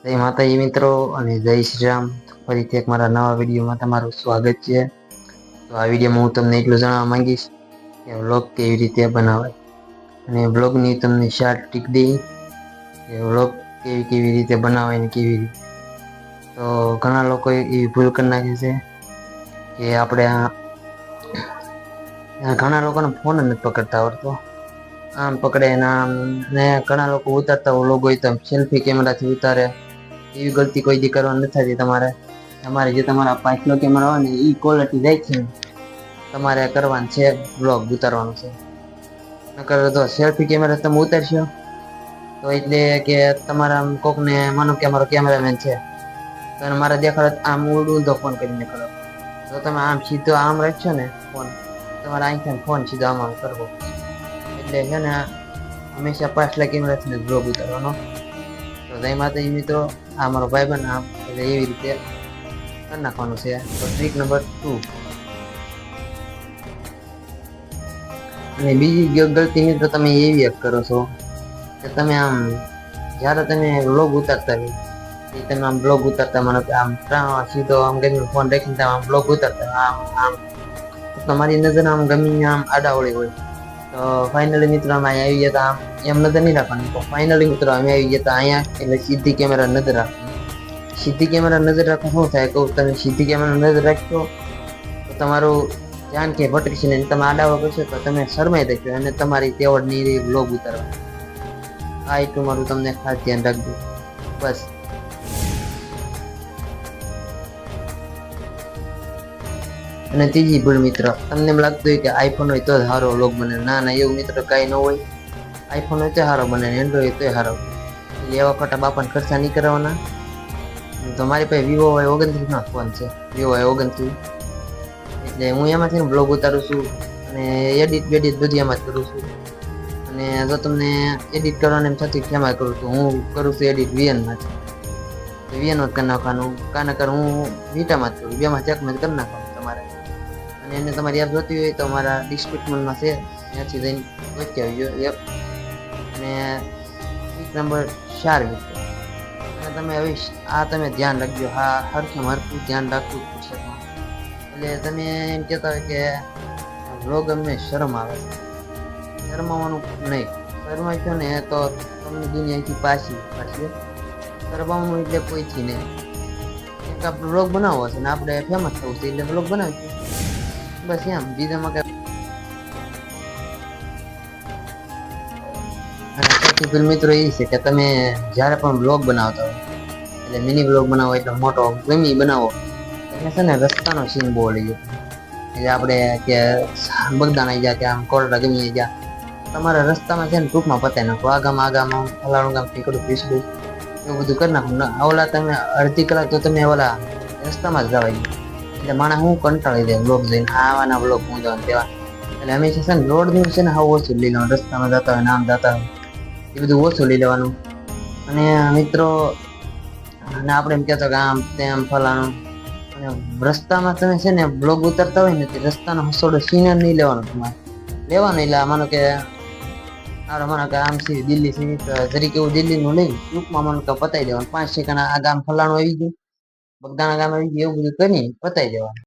જય માતાજી મિત્રો અને જય શ્રી રામ. ફરીથી એક મારા નવા વિડીયોમાં તમારું સ્વાગત છે. તો આ વિડીયોમાં હું તમને એટલું જણાવવા માંગીશ કે વ્લોગ કેવી રીતે બનાવાય અને વ્લોગની તમને શાર્ટ ટીક દઈ કે વ્લોગ કેવી રીતે બનાવાય ને કેવી રીતે. તો ઘણા લોકો એવી ભૂલ કરી નાખે છે કે આપણે ઘણા લોકોને ફોન જ નથી પકડતા આવડતો. આમ પકડે આમ ને ઘણા લોકો ઉતારતા વ્લોગ હોય તો સેલ્ફી કેમેરાથી ઉતારે. એવી ગલતી કોઈ દી કરવા નથી થતી તમારે જે તમારા પાછલો કેમેરા હોય ને ઈ ક્વોલિટી જાય છે. તમારે કરવાનું છે વ્લોગ ઉતારવાનું છે. નકર તો સેલ્ફી કેમેરા તમે ઉતારશો તો એટલે કે તમારા કોકને માનો કે અમારો કેમેરામેન છે તો મારે દેખાડ આમ ઊંધો ફોન કરીને દેખાડો. જો તમે આમ સીધો આમ રાખશો ને ફોન તમારે અહીંથી ફોન સીધો આમ કરવો પડશે. એટલે છે ને હંમેશા પાછલા કેમેરાથી જ વ્લોગ ઉતારવાનો. તો જય માતાજી મિત્રો, આ મારો ભાઈબંધ આમ એટલે એવી રીતે કરી નાખવાનું છે. તો ટ્રીક નંબર 2 અને બીજી ગલતી મિત્રો તમે એવી એક કરો છો કે તમે આમ જયારે તમે વ્લોગ ઉતારતા હોય એ તમે આમ બ્લોગ ઉતારતા માનો કે આમ સીધો આમ ગમે ફોન રાખીને આમ બ્લોગ ઉતારતા આમ તમારી નજર આમ ગમે આમ આડાઅવળી હોય તો ફાઇનલી મિત્રો અમે આવી જતા આમ એમ નજર નહીં રાખવાની. તો ફાઇનલી મિત્રો અમે આવી જતા અહીંયા એટલે સીધી કેમેરા નજર રાખવાની. સીધી કેમેરા નજર રાખવા શું થાય કહું, તમે સીધી કેમેરા નજર રાખશો તો તમારું ધ્યાન કે ભટકશે ને તમે આડાવા કરશો તો તમે શરમાઈ દેશો અને તમારી તેવડ નહીં રહી વ્લોગ ઉતારવા. આ એટલું મારું તમને ખાસ ધ્યાન રાખજો બસ. અને ત્રીજી ભૂલ મિત્ર, તમને એમ લાગતું હોય કે આઈફોન હોય તો જ સારો વ્લોગ બને. ના એવું મિત્ર કાંઈ ન હોય. આઈફોન હોય તો સારો બને ને એન્ડ્રોઈડ હોય તો સારો બને. એટલે એવા ખોટા બાપાને ખર્ચા નહીં કરવાના. તો મારી પાસે વિવો વાય 29 નો ફોન છે, વિવો વાય 29. એટલે હું એમાંથી બ્લોગ ઉતારું છું અને એડિટ બધું એમાં જ કરું છું. અને જો તમને એડિટ કરવાનું એમ થતું કેમાં કરું તો હું કરું છું એડિટ વીએનમાંથી. વીએન જ કરી નાખવાનું. કાનકર હું વીટામાં જ કરું, બેમાં ચેકમાં જ કરી નાખવાનું તમારે. અને એને તમારી એપ જોતી હોય તો અમારા ડિસ્ક્રિપ્શનમાં છે, ત્યાંથી જઈને વચ્ચે આવી ગયો એપ. અને ટ્રીક નંબર 4 મિત્રો, અને તમે હવે આ તમે ધ્યાન રાખજો. હા, હરખું ધ્યાન રાખવું પડશે. એટલે તમે એમ કહેતા હોય કે વ્લોગ અમને શરમ આવે છે. શરમાવાનું નહીં. શરમાશો ને તો તમને દુનિયાથી પાછી શરમાવાનું એટલે કોઈથી નહીં. એક આપણે વ્લોગ બનાવવો છે ને આપણે ફેમસ થવું છે એટલે વ્લોગ બનાવીશું બસ એમ. બીજામાં કઈ અને સૌથી પહેલું મિત્રો એ છે કે તમે જ્યારે પણ વ્લોગ બનાવતા હોય એટલે મિની વ્લોગ બનાવો એટલે મોટો ગમે બનાવો એટલે છે ને રસ્તાનો સીન બહુ લઈ જાય. એટલે આપણે કે બગદાણ આવી જાય કે આમ કોરડા ગમી જાય તમારા રસ્તામાં છે ને ટૂંકમાં પતાવી નાખો. આગામાં ફલાણું ગામ નીકળું પીસડું એવું બધું કરી નાખું. ઓલા તમે અડધી કલાક તો તમે ઓલા રસ્તામાં જ જવાય. એટલે માણસ હું કંટાળી જાય વ્લોગ જોઈને, આવાના વ્લોગ હું જવાનું તેવા. એટલે હંમેશા છે ને રોડનું છે ને હાવ ઓછું લઈ લેવાનું. રસ્તામાં જતા હોય નામ જતા હોય એ બધું ઓછું લઈ લેવાનું. અને મિત્રો અને આપણે એમ કહેતો કે આમ તેમ ફલાણું. અને રસ્તામાં તમે છે ને બ્લોગ ઉતારતા હોય ને તે રસ્તાનો હસોડો સીન નહીં લેવાનો તમારે લેવાનો. એટલે માનો કે આમ થી દિલ્હી થી જરીક એવું દિલ્હીનું લઈ ટૂંકમાં માનો કે પતાવી દેવાનું. 5 સેકન્ડ આ ગામ ફલાણું આવી ગયું, બગદાણા ગામ આવી ગયું, એવું બધું કરી પતાવી દેવાનું.